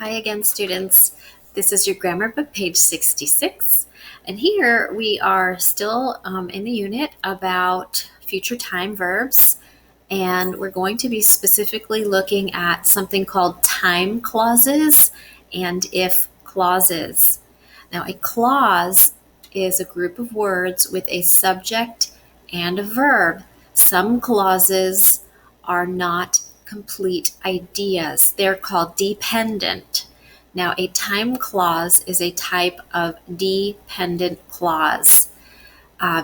Hi again, students. This is your grammar book, page 66. And here we are still in the unit about future time verbs. And we're going to be specifically looking at something called time clauses and if clauses. Now, a clause is a group of words with a subject and a verb. Some clauses are not complete ideas. They're called dependent. Now, a time clause is a type of dependent clause.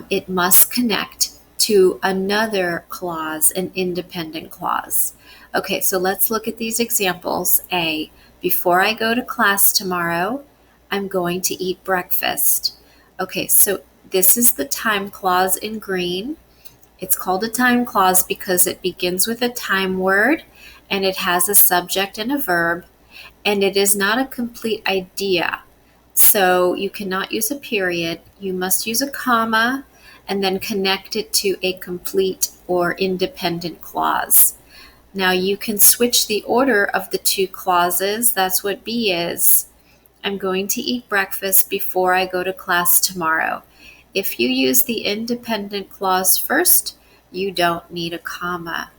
It must connect to another clause, an independent clause. Okay, so let's look at these examples. A, before I go to class tomorrow, I'm going to eat breakfast. Okay, so this is the time clause in green. It's called a time clause because it begins with a time word and it has a subject and a verb, and it is not a complete idea. So you cannot use a period. You must use a comma and then connect it to a complete or independent clause. Now you can switch the order of the two clauses. That's what B is. I'm going to eat breakfast before I go to class tomorrow. If you use the independent clause first, you don't need a comma.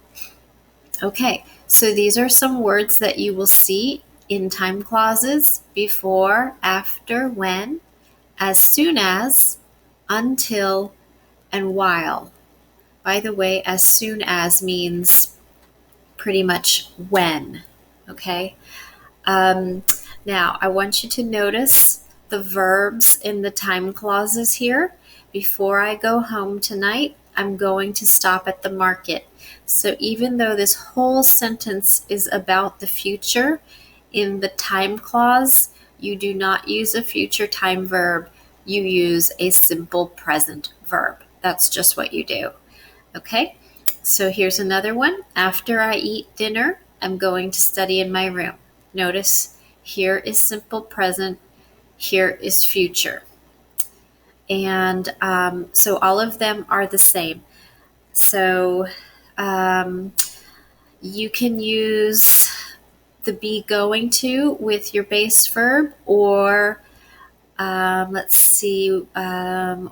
Okay, so these are some words that you will see in time clauses: before, after, when, as soon as, until, and while. By the way, as soon as means pretty much when, okay? Now, I want you to notice the verbs in the time clauses here. Before I go home tonight, I'm going to stop at the market. So even though this whole sentence is about the future, in the time clause, you do not use a future time verb. You use a simple present verb. That's just what you do. Okay? So here's another one. After I eat dinner, I'm going to study in my room. Notice here is simple present, here is future. And so all of them are the same. So you can use the be going to with your base verb, or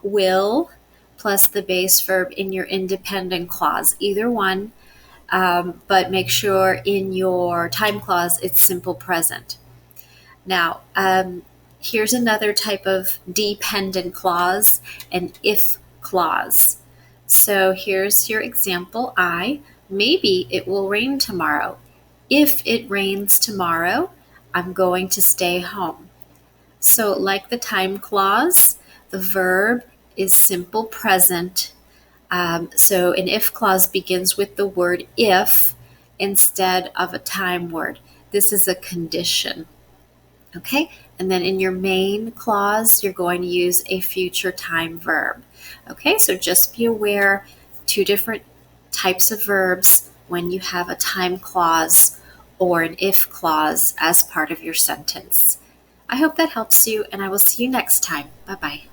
will plus the base verb in your independent clause. Either one, but make sure in your time clause it's simple present. Now, here's another type of dependent clause, an if clause. So here's your example. Maybe it will rain tomorrow. If it rains tomorrow, I'm going to stay home. So like the time clause, the verb is simple present. So an if clause begins with the word if instead of a time word. This is a condition. Okay, and then in your main clause, you're going to use a future time verb. Okay, so just be aware, two different types of verbs when you have a time clause or an if clause as part of your sentence. I hope that helps you, and I will see you next time. Bye-bye.